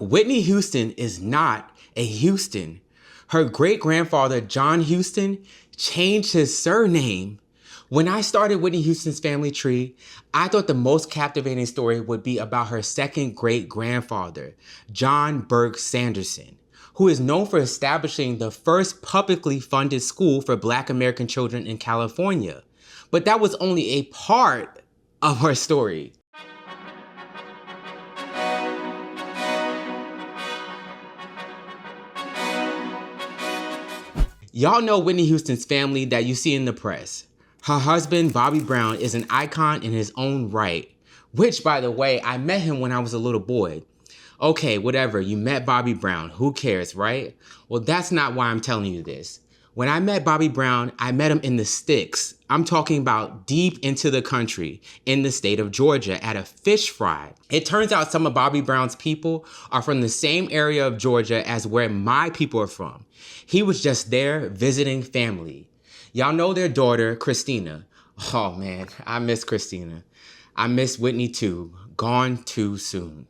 Whitney Houston is not a Houston. Her great-grandfather, John Houston, changed his surname. When I started Whitney Houston's family tree, I thought the most captivating story would be about her second great-grandfather, John Burke Sanderson, who is known for establishing the first publicly funded school for Black American children in California. But that was only a part of her story. Y'all know Whitney Houston's family that you see in the press. Her husband, Bobby Brown, is an icon in his own right, which, by the way, I met him when I was a little boy. Okay, whatever, you met Bobby Brown, who cares, right? Well, that's not why I'm telling you this. When I met Bobby Brown, I met him in the sticks. I'm talking about deep into the country, in the state of Georgia, at a fish fry. It turns out some of Bobby Brown's people are from the same area of Georgia as where my people are from. He was just there visiting family. Y'all know their daughter, Christina. Oh man, I miss Christina. I miss Whitney too, gone too soon.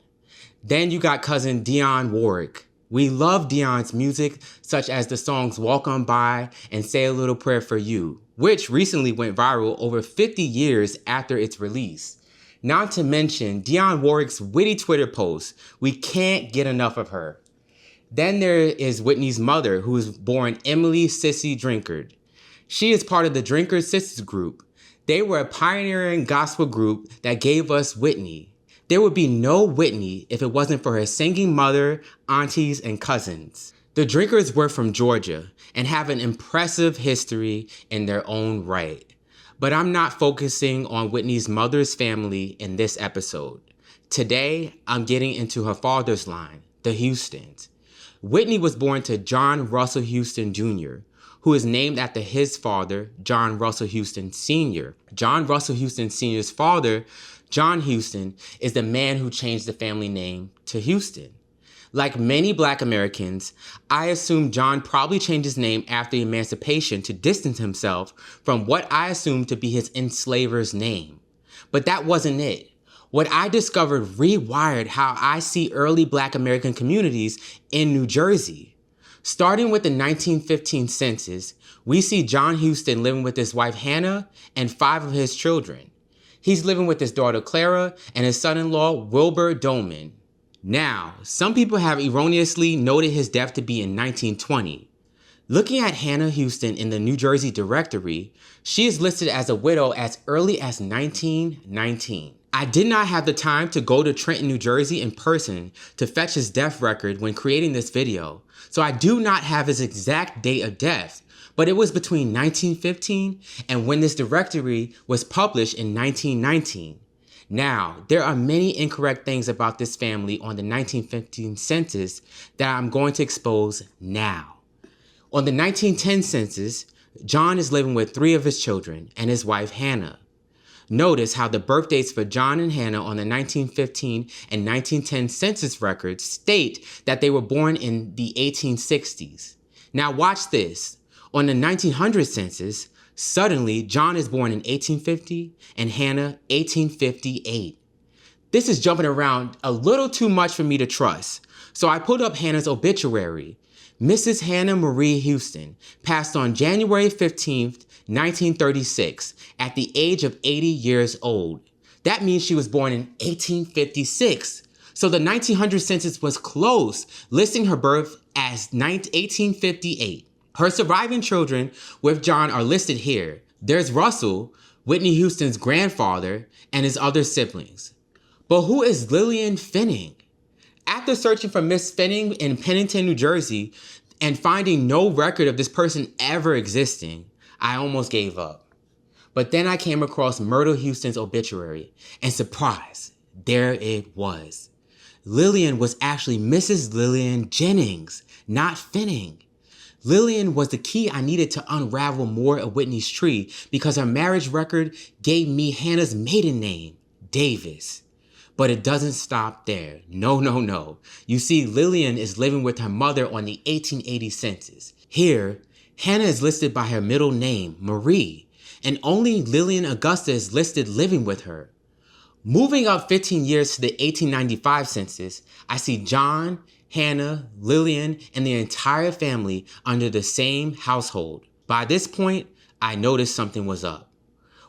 Then you got cousin Dionne Warwick. We love Dionne's music, such as the songs Walk On By and Say a Little Prayer for You, which recently went viral over 50 years after its release. Not to mention Dionne Warwick's witty Twitter posts. We can't get enough of her. Then there is Whitney's mother, who was born Emily Sissy Drinkard. She is part of the Drinkard Sisters group. They were a pioneering gospel group that gave us Whitney. There would be no Whitney if it wasn't for her singing mother, aunties, and cousins. The Drinkards were from Georgia and have an impressive history in their own right. But I'm not focusing on Whitney's mother's family in this episode. Today, I'm getting into her father's line, the Houstons. Whitney was born to John Russell Houston Jr., who is named after his father, John Russell Houston Sr. John Russell Houston Sr.'s father, John Houston, is the man who changed the family name to Houston. Like many Black Americans, I assume John probably changed his name after emancipation to distance himself from what I assumed to be his enslaver's name. But that wasn't it. What I discovered rewired how I see early Black American communities in New Jersey. Starting with the 1915 census, we see John Houston living with his wife Hannah and 5 of his children. He's living with his daughter Clara and his son-in-law Wilbur Dolman. Now, some people have erroneously noted his death to be in 1920. Looking at Hannah Houston in the New Jersey directory, she is listed as a widow as early as 1919. I did not have the time to go to Trenton, New Jersey in person to fetch his death record when creating this video, so I do not have his exact date of death, but it was between 1915 and when this directory was published in 1919. Now, there are many incorrect things about this family on the 1915 census that I'm going to expose now. On the 1910 census, John is living with 3 of his children and his wife Hannah. Notice how the birth dates for John and Hannah on the 1915 and 1910 census records state that they were born in the 1860s. Now watch this. On the 1900 census, suddenly John is born in 1850 and Hannah 1858. This is jumping around a little too much for me to trust, so I pulled up Hannah's obituary. Mrs. Hannah Marie Houston passed on January 15th, 1936, at the age of 80 years old. That means she was born in 1856. So the 1900 census was close, listing her birth as 1858. Her surviving children with John are listed here. There's Russell, Whitney Houston's grandfather, and his other siblings. But who is Lillian Finning? After searching for Miss Finning in Pennington, New Jersey, and finding no record of this person ever existing, I almost gave up. But then I came across Myrtle Houston's obituary, and surprise, there it was. Lillian was actually Mrs. Lillian Jennings, not Finning. Lillian was the key I needed to unravel more of Whitney's tree because her marriage record gave me Hannah's maiden name, Davis. But it doesn't stop there. No. You see, Lillian is living with her mother on the 1880 census. Here, Hannah is listed by her middle name, Marie, and only Lillian Augusta is listed living with her. Moving up 15 years to the 1895 census, I see John, Hannah, Lillian, and the entire family under the same household. By this point, I noticed something was up.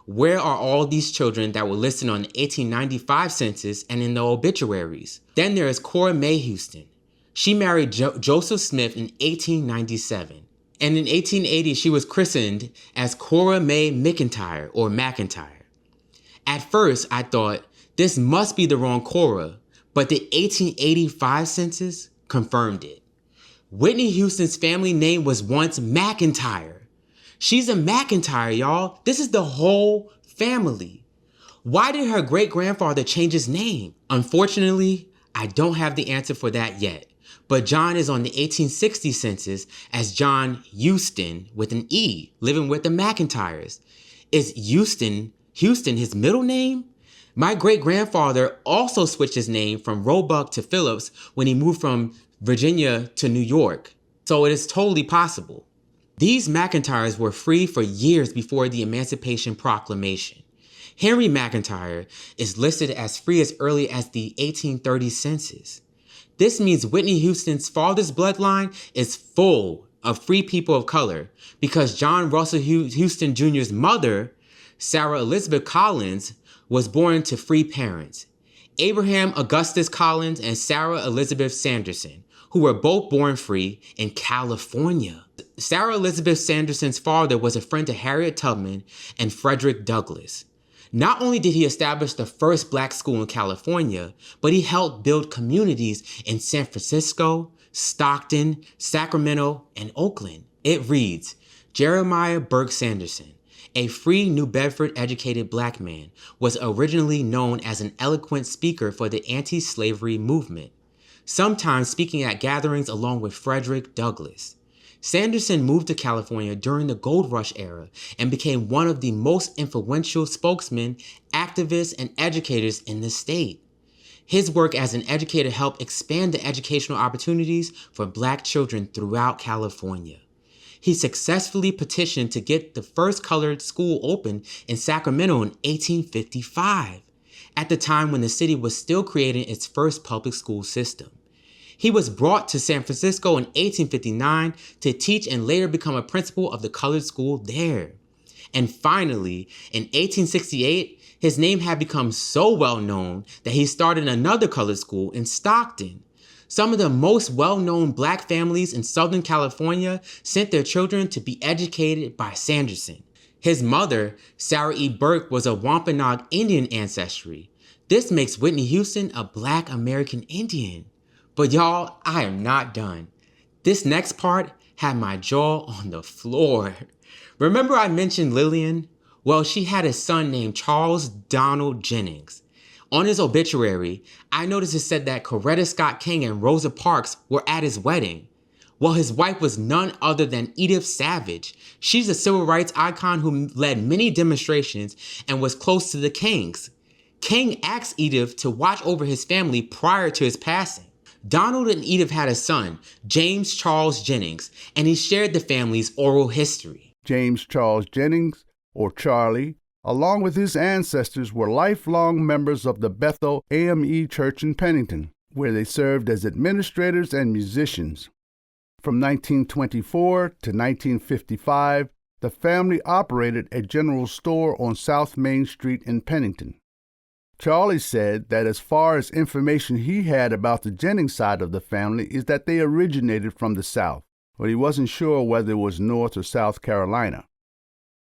Where are all these children that were listed on the 1895 census and in the obituaries? Then there is Cora Mae Houston. She married Joseph Smith in 1897. And in 1880, she was christened as Cora Mae McIntyre or McIntyre. At first, I thought, this must be the wrong Cora, but the 1885 census confirmed it. Whitney Houston's family name was once McIntyre. She's a McIntyre, y'all. This is the whole family. Why did her great-grandfather change his name? Unfortunately, I don't have the answer for that yet, but John is on the 1860 census as John Houston with an E, living with the McIntyres. Is Houston his middle name? My great-grandfather also switched his name from Roebuck to Phillips when he moved from Virginia to New York, so it is totally possible. These McIntyres were free for years before the Emancipation Proclamation. Henry McIntyre is listed as free as early as the 1830 census. This means Whitney Houston's father's bloodline is full of free people of color because John Russell Houston Jr.'s mother, Sarah Elizabeth Collins, was born to free parents, Abraham Augustus Collins and Sarah Elizabeth Sanderson, who were both born free in California. Sarah Elizabeth Sanderson's father was a friend to Harriet Tubman and Frederick Douglass. Not only did he establish the first black school in California, but he helped build communities in San Francisco, Stockton, Sacramento, and Oakland. It reads, Jeremiah Burke Sanderson, a free New Bedford educated black man, was originally known as an eloquent speaker for the anti-slavery movement, sometimes speaking at gatherings along with Frederick Douglass. Sanderson moved to California during the Gold Rush era and became one of the most influential spokesmen, activists, and educators in the state. His work as an educator helped expand the educational opportunities for black children throughout California. He successfully petitioned to get the first colored school open in Sacramento in 1855, at the time when the city was still creating its first public school system. He was brought to San Francisco in 1859 to teach and later become a principal of the colored school there. And finally, in 1868, his name had become so well known that he started another colored school in Stockton. Some of the most well-known black families in Southern California sent their children to be educated by Sanderson. His mother, Sarah E. Burke, was of Wampanoag Indian ancestry. This makes Whitney Houston a black American Indian. But y'all, I am not done. This next part had my jaw on the floor. Remember I mentioned Lillian? Well, she had a son named Charles Donald Jennings. On his obituary, I noticed it said that Coretta Scott King and Rosa Parks were at his wedding. Well, his wife was none other than Edith Savage. She's a civil rights icon who led many demonstrations and was close to the Kings. King asked Edith to watch over his family prior to his passing. Donald and Edith had a son, James Charles Jennings, and he shared the family's oral history. James Charles Jennings, or Charlie, along with his ancestors, were lifelong members of the Bethel AME Church in Pennington, where they served as administrators and musicians. From 1924 to 1955, the family operated a general store on South Main Street in Pennington. Charlie said that as far as information he had about the Jennings side of the family is that they originated from the South, but he wasn't sure whether it was North or South Carolina.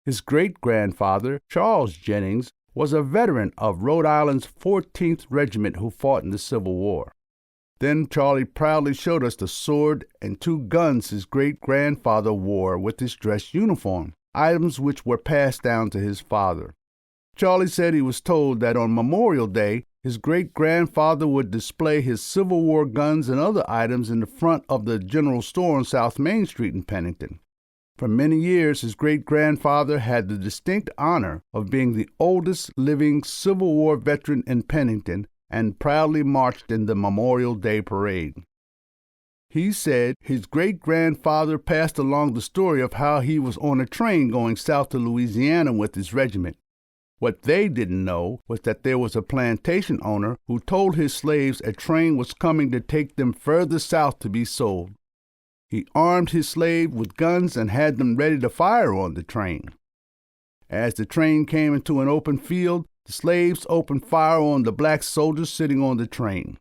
His great-grandfather, Charles Jennings, was a veteran of Rhode Island's 14th Regiment who fought in the Civil War. Then Charlie proudly showed us the sword and 2 guns his great-grandfather wore with his dress uniform, items which were passed down to his father. Charlie said he was told that on Memorial Day, his great-grandfather would display his Civil War guns and other items in the front of the general store on South Main Street in Pennington. For many years, his great-grandfather had the distinct honor of being the oldest living Civil War veteran in Pennington and proudly marched in the Memorial Day parade. He said his great-grandfather passed along the story of how he was on a train going south to Louisiana with his regiment. What they didn't know was that there was a plantation owner who told his slaves a train was coming to take them further south to be sold. He armed his slave with guns and had them ready to fire on the train. As the train came into an open field, the slaves opened fire on the black soldiers sitting on the train.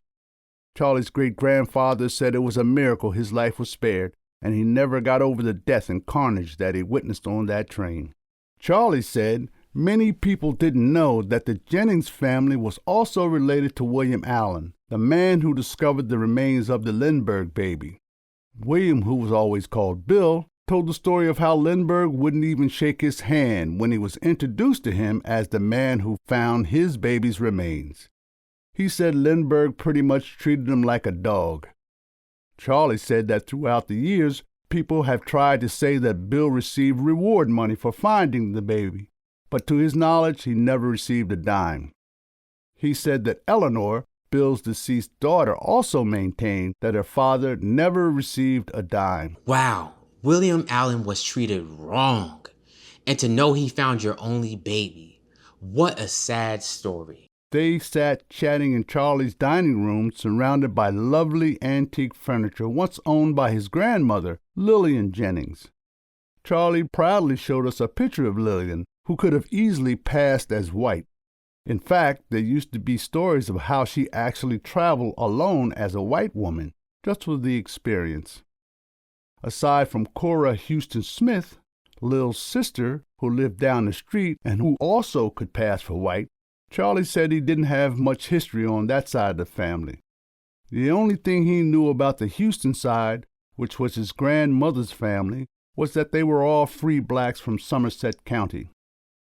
Charlie's great-grandfather said it was a miracle his life was spared, and he never got over the death and carnage that he witnessed on that train. Charlie said many people didn't know that the Jennings family was also related to William Allen, the man who discovered the remains of the Lindbergh baby. William, who was always called Bill, told the story of how Lindbergh wouldn't even shake his hand when he was introduced to him as the man who found his baby's remains. He said Lindbergh pretty much treated him like a dog. Charlie said that throughout the years, people have tried to say that Bill received reward money for finding the baby, but to his knowledge, he never received a dime. He said that Eleanor, Bill's deceased daughter, also maintained that her father never received a dime. Wow, William Allen was treated wrong. And to know he found your only baby. What a sad story. They sat chatting in Charlie's dining room, surrounded by lovely antique furniture once owned by his grandmother, Lillian Jennings. Charlie proudly showed us a picture of Lillian, who could have easily passed as white. In fact, there used to be stories of how she actually traveled alone as a white woman, just for the experience. Aside from Cora Houston Smith, Lil's sister, who lived down the street and who also could pass for white, Charlie said he didn't have much history on that side of the family. The only thing he knew about the Houston side, which was his grandmother's family, was that they were all free blacks from Somerset County.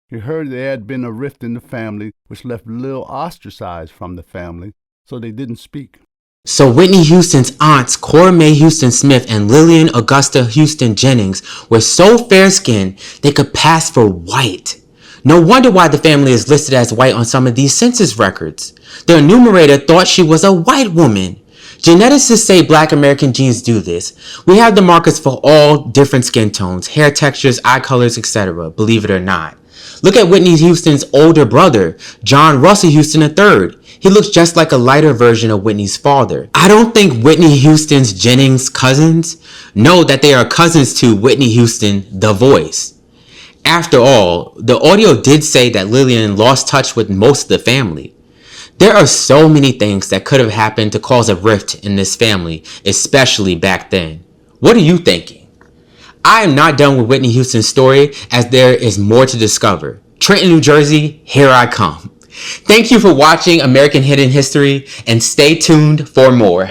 He heard there had been a rift in the family which left Lil ostracized from the family, so they didn't speak. So Whitney Houston's aunts, Cora Mae Houston Smith and Lillian Augusta Houston Jennings, were so fair-skinned they could pass for white. No wonder why the family is listed as white on some of these census records. The enumerator thought she was a white woman. Geneticists say Black American genes do this. We have the markers for all different skin tones, hair textures, eye colors, etc., believe it or not. Look at Whitney Houston's older brother, John Russell Houston III. He looks just like a lighter version of Whitney's father. I don't think Whitney Houston's Jennings cousins know that they are cousins to Whitney Houston, the voice. After all, the audio did say that Lillian lost touch with most of the family. There are so many things that could have happened to cause a rift in this family, especially back then. What are you thinking? I am not done with Whitney Houston's story, as there is more to discover. Trenton, New Jersey, here I come. Thank you for watching American Hidden History, and stay tuned for more.